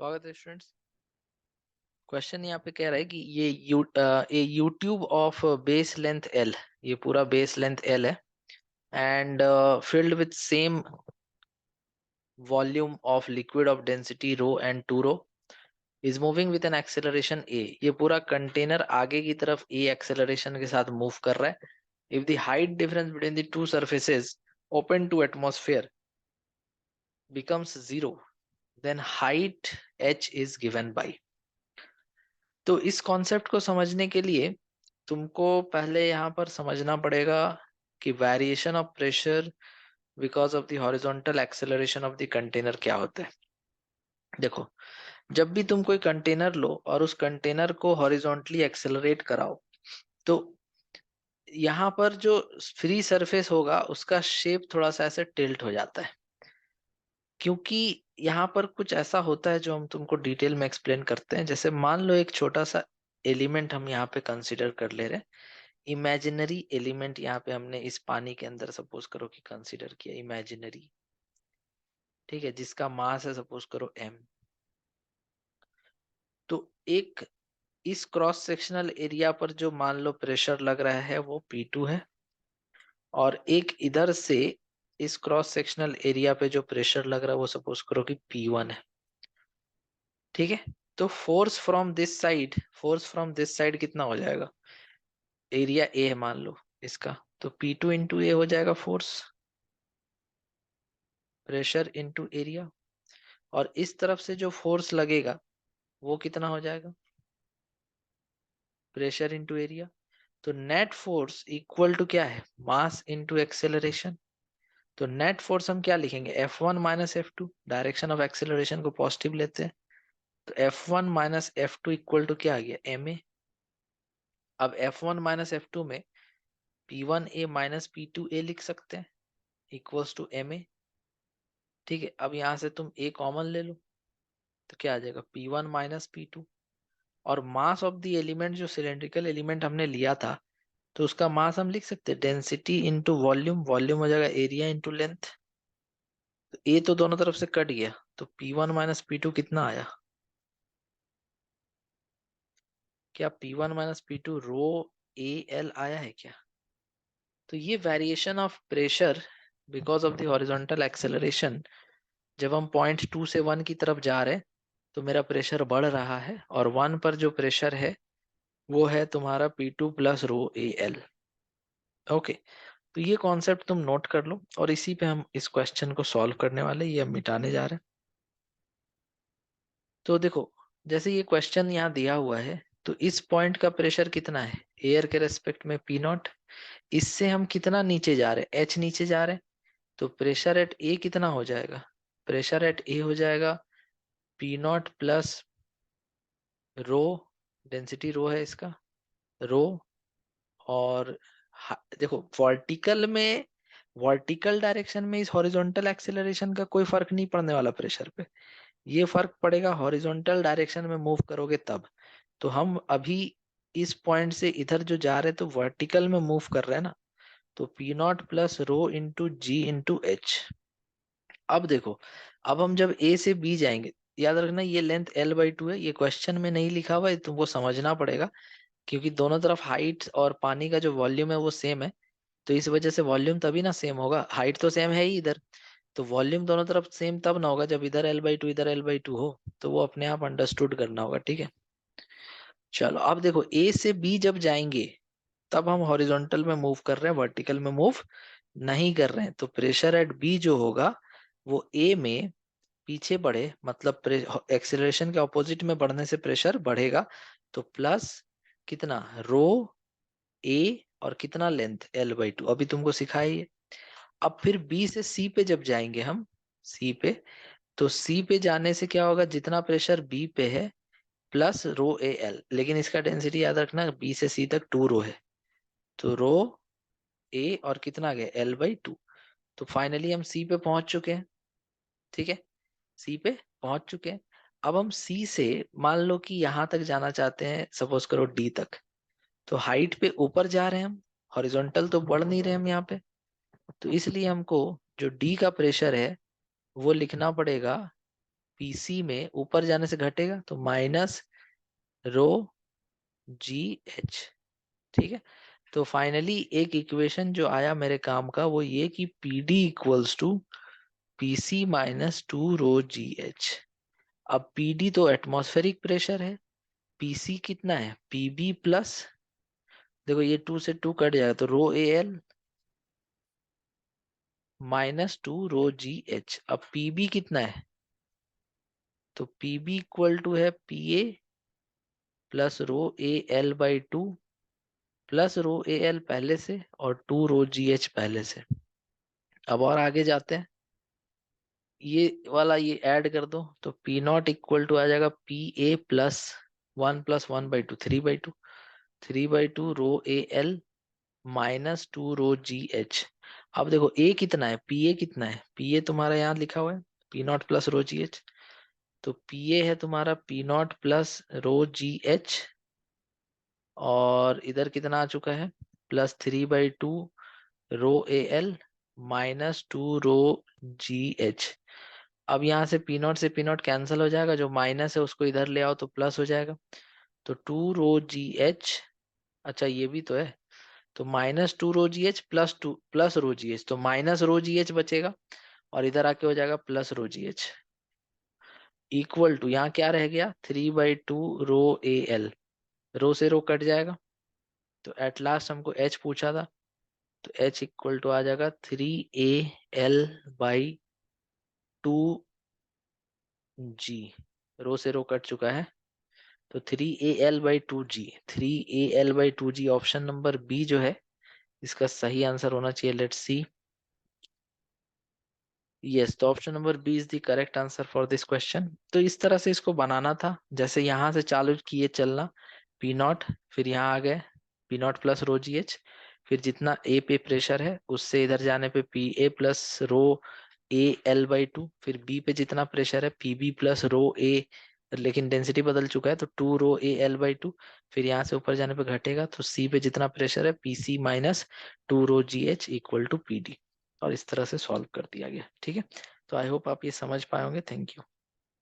स्वागत है students. Question यहाँ पे कह रहा है कि ये U tube of base length L, ये पूरा बेस लेंथ एल है and filled with same volume of liquid of density rho and 2 rho is moving with an acceleration a. ये पूरा कंटेनर आगे की तरफ ए एक्सेलरेशन के साथ मूव कर रहा है। If the height difference between the two surfaces open to atmosphere becomes 0, then height h is given by। तो इस कॉन्सेप्ट को समझने के लिए तुमको पहले यहाँ पर समझना पड़ेगा कि variation of pressure because of the horizontal acceleration of the container क्या होता है। देखो, जब भी तुम कोई कंटेनर लो और उस कंटेनर को हॉरिजॉन्टली एक्सेलरेट कराओ तो यहाँ पर जो फ्री सरफेस होगा उसका शेप थोड़ा सा ऐसे टिल्ट हो जाता है, क्योंकि यहाँ पर कुछ ऐसा होता है जो हम तुमको डिटेल में एक्सप्लेन करते हैं। जैसे मान लो एक छोटा सा एलिमेंट हम यहाँ पे कंसीडर कर ले रहे हैं, इमेजिनरी एलिमेंट यहाँ पे हमने इस पानी के अंदर सपोज करो कि कंसीडर किया इमेजिनरी, ठीक है, जिसका मास है सपोज करो m। तो एक इस क्रॉस सेक्शनल एरिया पर जो मान लो प्रेशर लग रहा है वो P2 है, और एक इधर से इस क्रॉस सेक्शनल एरिया पे जो प्रेशर लग रहा है वो सपोज करो कि P1 है, ठीक है। तो फोर्स फ्रॉम दिस साइड कितना हो जाएगा, एरिया ए है मान लो इसका, तो P2 इंटू ए हो जाएगा फोर्स, प्रेशर इंटू एरिया। और इस तरफ से जो फोर्स लगेगा वो कितना हो जाएगा, प्रेशर इंटू एरिया। तो नेट फोर्स इक्वल टू क्या है, मास इंटू एक्सेलरेशन। तो नेट फोर्स हम क्या लिखेंगे, F1 minus F2, direction of acceleration को पॉजिटिव लेते हैं। तो F1 minus F2 equal to क्या आ गया, ma। अब F1 माइनस F2 में P1a माइनस P2a लिख सकते हैं इक्वल्स टू ma, ठीक है। अब यहां से तुम a कॉमन ले लो तो क्या आ जाएगा, P1 माइनस P2। और मास ऑफ द एलिमेंट, जो सिलेंड्रिकल एलिमेंट हमने लिया था, तो उसका मास हम लिख सकते हैं डेंसिटी इंटू वॉल्यूम, वॉल्यूम हो जाएगा एरिया इंटू लेंथ। तो ए तो दोनों तरफ से कट गया, तो P1 माइनस P2 कितना आया, क्या P1 minus P2 row A L आया है क्या। तो ये variation of pressure because of the horizontal acceleration, जब हम पॉइंट 2 से 1 की तरफ जा रहे हैं तो मेरा प्रेशर बढ़ रहा है, और 1 पर जो प्रेशर है वो है तुम्हारा P2 plus rho A L. Okay, तो ये कॉन्सेप्ट तुम नोट कर लो, और इसी पे हम इस क्वेश्चन को सॉल्व करने वाले, ये हम मिटाने जा रहे हैं। तो देखो, जैसे ये क्वेश्चन यहाँ दिया हुआ है, तो इस पॉइंट का प्रेशर कितना है एयर के रेस्पेक्ट में P0। इससे हम कितना नीचे जा रहे हैं, H नीचे जा रहे हैं, तो प्रेशर एट ए कितना हो जाएगा, प्रेशर एट ए हो जाएगा P0 प्लस रो, डेंसिटी रो है इसका, रो। और देखो वर्टिकल डायरेक्शन में इस हॉरिजॉन्टल एक्सेलरेशन का कोई फर्क नहीं पड़ने वाला प्रेशर पे, ये फर्क पड़ेगा हॉरिजॉन्टल डायरेक्शन में मूव करोगे तब। तो हम अभी इस पॉइंट से इधर जो जा रहे हैं तो वर्टिकल में मूव कर रहे हैं ना, तो P0 प्लस रो इंटू जी इंटू एच। अब देखो, अब हम जब ए से बी जाएंगे, याद रखना ये लेंथ L/2 है, ये क्वेश्चन में नहीं लिखा हुआ है, तुमको समझना पड़ेगा, क्योंकि दोनों तरफ हाइट और पानी का जो वॉल्यूम है वो सेम है। तो इस वजह से वॉल्यूम तभी ना सेम होगा, हाइट तो सेम है ही इधर, तो वॉल्यूम दोनों तरफ सेम तब ना होगा जब इधर L/2 इधर L/2 हो। तो वो अपने आप अंडरस्टूड करना होगा, ठीक है। चलो अब देखो, ए से बी जब जाएंगे तब हम हॉरिजॉन्टल में मूव कर रहे हैं, वर्टिकल में मूव नहीं कर रहे हैं। तो प्रेशर एट बी जो होगा वो ए में पीछे बढ़े, मतलब एक्सेलरेशन के ऑपोजिट में बढ़ने से प्रेशर बढ़ेगा। तो प्लस कितना रो ए, और कितना लेंथ L/2, अभी तुमको सिखाया ही है। अब फिर बी से सी पे जब जाएंगे हम, सी पे, तो सी पे जाने से क्या होगा, जितना प्रेशर बी पे है प्लस रो ए एल, लेकिन इसका डेंसिटी याद रखना बी से सी तक 2 रो है, तो रो ए और कितना आ गया L/2। तो फाइनली हम सी पे पहुंच चुके हैं, ठीक है, सी पे पहुंच चुके हैं। अब हम सी से मान लो कि यहां तक जाना चाहते हैं, सपोज करो डी तक, तो हाइट पे ऊपर जा रहे हैं हम, हॉरिजॉन्टल तो बढ़ नहीं रहे हम यहाँ पे। तो इसलिए हमको जो डी का प्रेशर है वो लिखना पड़ेगा पीसी में ऊपर जाने से घटेगा तो माइनस रो जी एच। ठीक है, तो फाइनली एक इक्वेशन जो आया मेरे काम का वो ये कि P D equals to P C minus two rho g h. अब पी डी तो एटमॉस्फेरिक प्रेशर है, पीसी कितना है पीबी प्लस, देखो ये 2 से 2 कट जाएगा तो रो ए L minus two rho g h. अब पीबी कितना है, तो पीबी इक्वल टू है P A plus rho A L by two plus rho A L पहले से और टू रो जी एच पहले से। अब और आगे जाते हैं, ये वाला ये ऐड कर दो तो पी नॉट इक्वल टू आ जाएगा P A plus one by two, 3/2, 3/2 rho A L minus two rho g h. अब देखो ए कितना है, पी ए कितना है, पी ए तुम्हारा यहाँ लिखा हुआ है P naught plus rho g h, तो पी ए है तुम्हारा P naught plus rho g h, और इधर कितना आ चुका है +3/2 रो ए L minus two rho g h. अब यहाँ से पी नॉट से पी नॉट कैंसिल हो जाएगा, जो माइनस है उसको इधर ले आओ तो प्लस हो जाएगा, तो टू रो जी एच। अच्छा ये भी तो है, तो minus two rho g h plus two plus rho g h, तो माइनस रो जी एच बचेगा और इधर आके हो जाएगा plus rho g h equal to, यहाँ क्या रह गया 3/2 रो ए एल, रो से रो कट जाएगा, तो एट लास्ट हमको एच पूछा था, तो एच इक्वल टू आ जाएगा 3 a l/2 जी, रो से रो कट चुका है, तो 3 a l/2 g, 3 a l/2 g option number B जो है इसका सही आंसर होना चाहिए। लेट्स सी, यस, तो option number B is the correct answer for this question. तो इस तरह से इसको बनाना था, जैसे यहाँ से चालू किए चलना, पी नॉट, फिर यहाँ आ गए P naught plus rho g H, फिर जितना ए पे प्रेशर है उससे इधर जाने पे पी ए प्लस रो ए एल/2, फिर बी पे जितना प्रेशर है पी बी प्लस रो ए, लेकिन डेंसिटी बदल चुका है तो टू रो ए एल/2, फिर यहाँ से ऊपर जाने पे घटेगा तो सी पे जितना प्रेशर है P C minus two rho g h equal to P D, और इस तरह से सॉल्व कर दिया गया। ठीक है, तो आई होप आप ये समझ पाए होंगे। Thank you.